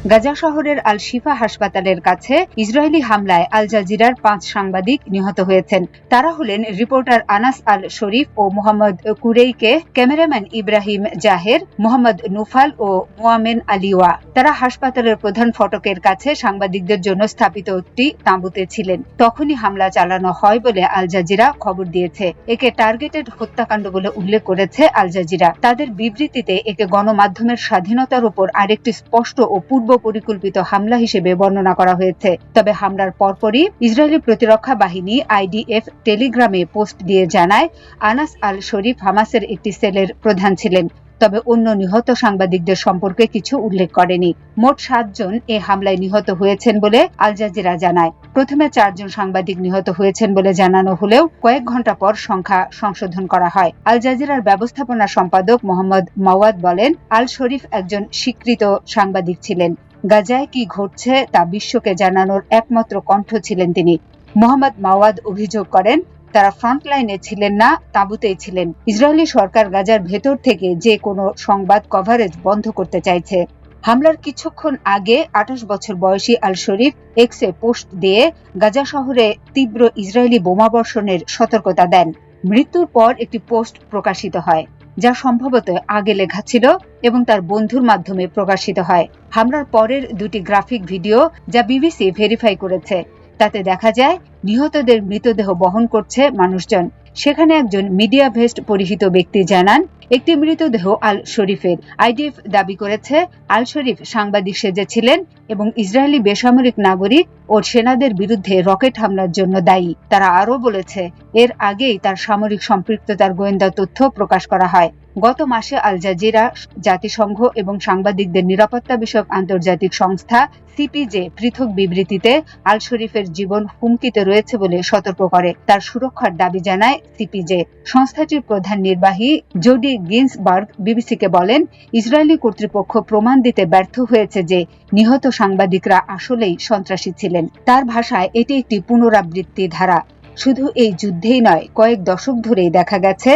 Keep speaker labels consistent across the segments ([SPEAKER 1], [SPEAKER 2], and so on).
[SPEAKER 1] গাজা শহরের আল শিফা হাসপাতালের কাছে ইসরায়েলি হামলায় আল জাজিরার 5 সাংবাদিক নিহত হয়েছেন। তারা হলেন রিপোর্টার আনাস আল শরীফ ও মোহাম্মদ কুরেইকে, ক্যামেরাম্যান ইব্রাহিম জাহের, মোহাম্মদ নুফাল ও মোয়ামেন আলিওয়া। তারা হাসপাতালের প্রধান ফটকের কাছে সাংবাদিকদের জন্য স্থাপিত একটি তাঁবুতে ছিলেন। তখনই হামলা চালানো হয় বলে আল জাজিরা খবর দিয়েছে। একে টার্গেটেড হত্যাকাণ্ড বলে উল্লেখ করেছে আল জাজিরা। তাদের বিবৃতিতে একে গণমাধ্যমের স্বাধীনতার উপর আরেকটি স্পষ্ট ও পূর্ব পরিকল্পিত হামলা হিসেবে বর্ণনা করা হয়েছে। তবে হামলার পরপরই ইসরায়েলি প্রতিরক্ষা বাহিনী আইডিএফ টেলিগ্রামে পোস্ট দিয়ে জানায়, আনাস আল শরীফ হামাসের একটি সেলের প্রধান ছিলেন। তবে অন্য নিহত সাংবাদিকদের সম্পর্কে কিছু উল্লেখ করেনি। মোট 7 জন এ হামলায় নিহত হয়েছেন বলে আল জাজিরা জানায়। প্রথমে 4 জন সাংবাদিক নিহত হয়েছেন বলে জানানো হলেও কয়েক ঘন্টা পর সংখ্যা সংশোধন করা হয়। আল জাজিরার ব্যবস্থাপনা সম্পাদক মোহাম্মদ মাওয়াদ বলেন, আল শরীফ একজন স্বীকৃত সাংবাদিক ছিলেন। গাজায় কি ঘটছে তা বিশ্বকে জানানোর একমাত্র কণ্ঠ ছিলেন তিনি। মোহাম্মদ মাওয়াদ অভিযোগ করেন, তারা ফ্রন্ট লাইনে ছিলেন না, তাঁবুতেই ছিলেন। ইসরায়েলি সরকার গাজার ভেতর থেকে যে কোনো সংবাদ কভারেজ বন্ধ করতে চাইছে। হামলার কিছুক্ষণ আগে 28 বছর বয়সী আল শরীফ এক্সে পোস্ট দিয়ে গাজা শহরে তীব্র ইসরায়েলি বোমাবর্ষণের সতর্কতা দেন। মৃত্যুর পর একটি পোস্ট প্রকাশিত হয়, যা সম্ভবত আগে লেখা ছিল এবং তার বন্ধুর মাধ্যমে প্রকাশিত হয়। হামলার পরের 2টি গ্রাফিক ভিডিও যা বিবিসি ভেরিফাই করেছে, তাতে দেখা যায় নিহতদের মৃতদেহ বহন করছে মানুষজন। সেখানে একজন মিডিয়া ভেস্ট পরিহিত ব্যক্তি জানান, একটি মৃতদেহ আল শরীফের। আইডিএফ দাবি করেছে আল শরীফ সাংবাদিক সেজেছিলেন এবং ইসরায়েলি বেসামরিক নাগরিক ও সেনাদের বিরুদ্ধে রকেট হামলার জন্য দায়ী। তারা আরও বলেছে, এর আগেই তার সামরিক সম্পৃক্ততার গোয়েন্দা তথ্য প্রকাশ করা হয়। গত মাসে আল জাজিরা, জাতিসংঘ এবং সাংবাদিকদের নিরাপত্তা বিষয়ক আন্তর্জাতিক সংস্থা সিপিজে পৃথক বিবৃতিতে আল শরীফের জীবন হুমকিতে রয়েছে বলে সতর্ক করে। তার সুরক্ষার দাবি জানায় সিপিজে। সংস্থাটির প্রধান নির্বাহী জোডি গিন্সবার্গ বিবিসিকে বলেন, ইসরায়েলি কর্তৃপক্ষ প্রমাণ দিতে ব্যর্থ হয়েছে যে নিহত সাংবাদিকরা আসলেই সন্ত্রাসী ছিলেন। তার ভাষায় এটি একটি পুনরাবৃত্তি ধারা। শুধু এই যুদ্ধেই নয়, কয়েক দশক ধরেই দেখা গেছে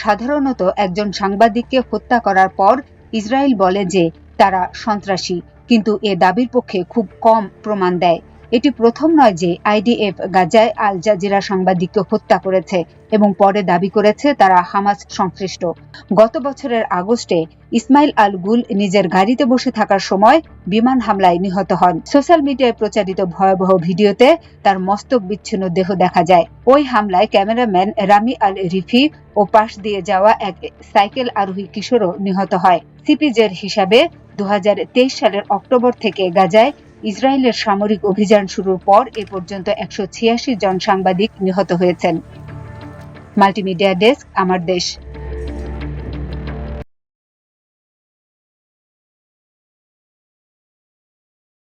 [SPEAKER 1] সাধারণত একজন সাংবাদিককে হত্যা করার পর ইসরায়েল বলে যে তারা সন্ত্রাসী, কিন্তু এ দাবির পক্ষে খুব কম প্রমাণ দেয়। এটি প্রথম নয় যে আইডিএফ গাজায় আল জাজিরা সাংবাদিককে হত্যা করেছে এবং পরে দাবি করেছে তারা হামাস সংশ্লিষ্ট। গত বছরের আগস্টে ইসমাইল আল গুল নিজের গাড়িতে বসে থাকার সময় বিমান হামলায় নিহত হন। সোশ্যাল মিডিয়ায় প্রচারিত ভয়াবহ ভিডিওতে তার মস্তক বিচ্ছিন্ন দেহ দেখা যায়। ওই হামলায় ক্যামেরাম্যান রামি আল রিফি ও পাশ দিয়ে যাওয়া এক সাইকেল আরোহী কিশোরও নিহত হয়। সিপিজের হিসাবে 2023 সালের অক্টোবর থেকে গাজায় ইসরায়েলের সামরিক অভিযান শুরুর পর এ পর্যন্ত 186 জন সাংবাদিক নিহত হয়েছেন। মাল্টিমিডিয়া ডেস্ক, আমার দেশ।